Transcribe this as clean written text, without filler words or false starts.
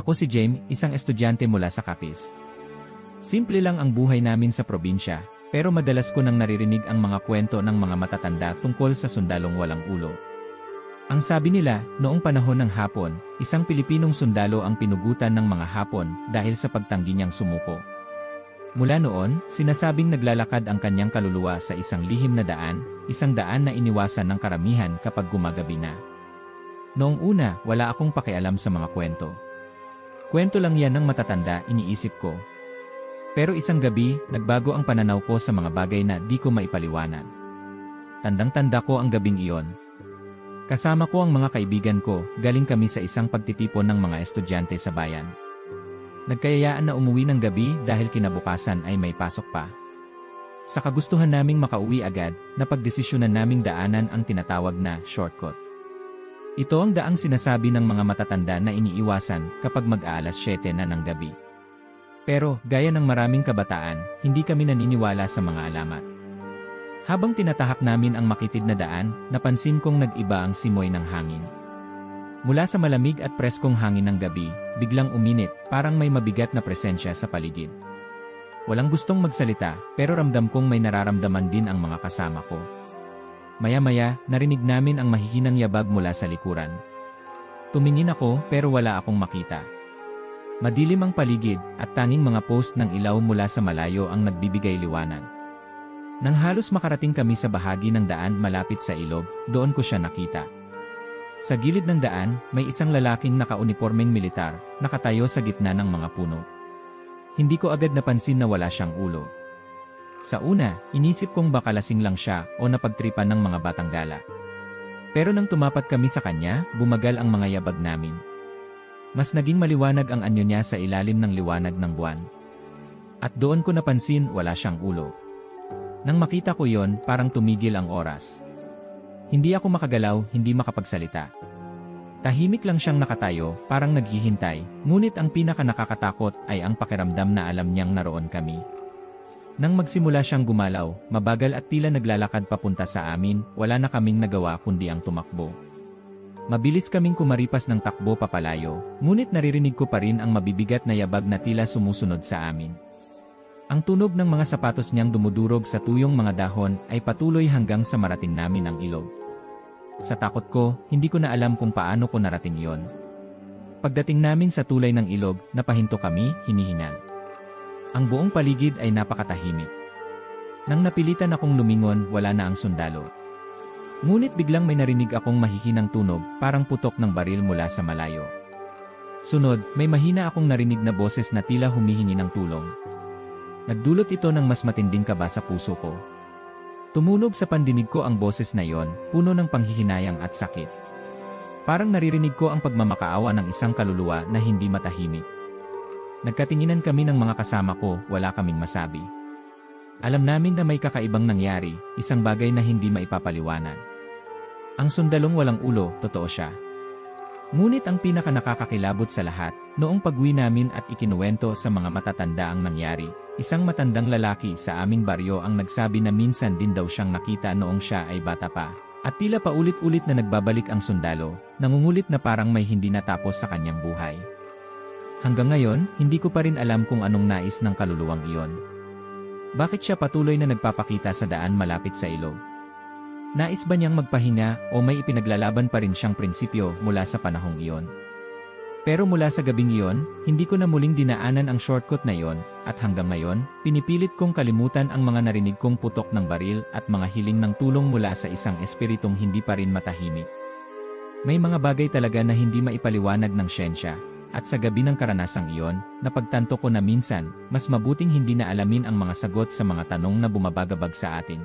Ako si Jaime, isang estudyante mula sa Capiz. Simple lang ang buhay namin sa probinsya, pero madalas ko nang naririnig ang mga kwento ng mga matatanda tungkol sa sundalong walang ulo. Ang sabi nila, noong panahon ng Hapon, isang Pilipinong sundalo ang pinugutan ng mga Hapon dahil sa pagtanggi niyang sumuko. Mula noon, sinasabing naglalakad ang kanyang kaluluwa sa isang lihim na daan, isang daan na iniwasan ng karamihan kapag gumagabi na. Noong una, wala akong pakialam sa mga kwento. Kwento lang yan ng matatanda, iniisip ko. Pero isang gabi, nagbago ang pananaw ko sa mga bagay na di ko maipaliwanag. Tandang-tanda ko ang gabing iyon. Kasama ko ang mga kaibigan ko, galing kami sa isang pagtitipon ng mga estudyante sa bayan. Nagkayayaan na umuwi ng gabi dahil kinabukasan ay may pasok pa. Sa kagustuhan naming makauwi agad, napagdesisyonan naming daanan ang tinatawag na shortcut. Ito ang daang sinasabi ng mga matatanda na iniiwasan kapag mag-aalas 7 na ng gabi. Pero, gaya ng maraming kabataan, hindi kami naniniwala sa mga alamat. Habang tinatahak namin ang makitid na daan, napansin kong nag-iba ang simoy ng hangin. Mula sa malamig at preskong hangin ng gabi, biglang uminit, parang may mabigat na presensya sa paligid. Walang gustong magsalita, pero ramdam kong may nararamdaman din ang mga kasama ko. Maya-maya, narinig namin ang mahihinang yabag mula sa likuran. Tumingin ako, pero wala akong makita. Madilim ang paligid, at tanging mga post ng ilaw mula sa malayo ang nagbibigay liwanag. Nang halos makarating kami sa bahagi ng daan malapit sa ilog, doon ko siya nakita. Sa gilid ng daan, may isang lalaking nakaunipormeng militar, nakatayo sa gitna ng mga puno. Hindi ko agad napansin na wala siyang ulo. Sa una, inisip kong baka lasing lang siya o napagtripan ng mga batang gala. Pero nang tumapat kami sa kanya, bumagal ang mga yabag namin. Mas naging maliwanag ang anyo niya sa ilalim ng liwanag ng buwan. At doon ko napansin wala siyang ulo. Nang makita ko yon, parang tumigil ang oras. Hindi ako makagalaw, hindi makapagsalita. Tahimik lang siyang nakatayo, parang naghihintay, ngunit ang pinaka nakakatakot ay ang pakiramdam na alam niyang naroon kami. Nang magsimula siyang gumalaw, mabagal at tila naglalakad papunta sa amin, wala na kaming nagawa kundi ang tumakbo. Mabilis kaming kumaripas ng takbo papalayo, ngunit naririnig ko pa rin ang mabibigat na yabag na tila sumusunod sa amin. Ang tunog ng mga sapatos niyang dumudurog sa tuyong mga dahon ay patuloy hanggang sa marating namin ang ilog. Sa takot ko, hindi ko na alam kung paano ko narating iyon. Pagdating namin sa tulay ng ilog, napahinto kami, hinihingal. Ang buong paligid ay napakatahimik. Nang napilitan akong lumingon, wala na ang sundalo. Ngunit biglang may narinig akong mahihinang tunog, parang putok ng baril mula sa malayo. Sunod, may mahina akong narinig na boses na tila humihingi ng tulong. Nagdulot ito ng mas matinding kaba sa puso ko. Tumunog sa pandinig ko ang boses na yon, puno ng panghihinayang at sakit. Parang naririnig ko ang pagmamakaawa ng isang kaluluwa na hindi matahimik. Nagkatinginan kami ng mga kasama ko, wala kaming masabi. Alam namin na may kakaibang nangyari, isang bagay na hindi maipapaliwanag. Ang sundalong walang ulo, totoo siya. Ngunit ang pinaka nakakakilabot sa lahat, noong pag-uwi namin at ikinuwento sa mga matatanda ang nangyari, isang matandang lalaki sa aming baryo ang nagsabi na minsan din daw siyang nakita noong siya ay bata pa. At tila paulit-ulit na nagbabalik ang sundalo, nangungulit na parang may hindi natapos sa kanyang buhay. Hanggang ngayon, hindi ko pa rin alam kung anong nais ng kaluluwang iyon. Bakit siya patuloy na nagpapakita sa daan malapit sa ilog? Nais ba niyang magpahinga o may ipinaglalaban pa rin siyang prinsipyo mula sa panahong iyon? Pero mula sa gabing iyon, hindi ko na muling dinaanan ang shortcut na iyon, at hanggang ngayon, pinipilit kong kalimutan ang mga narinig kong putok ng baril at mga hiling ng tulong mula sa isang espiritong hindi pa rin matahimik. May mga bagay talaga na hindi maipaliwanag ng siyensya, at sa gabi ng karanasang iyon, napagtanto ko na minsan, mas mabuting hindi na alamin ang mga sagot sa mga tanong na bumabagabag sa atin.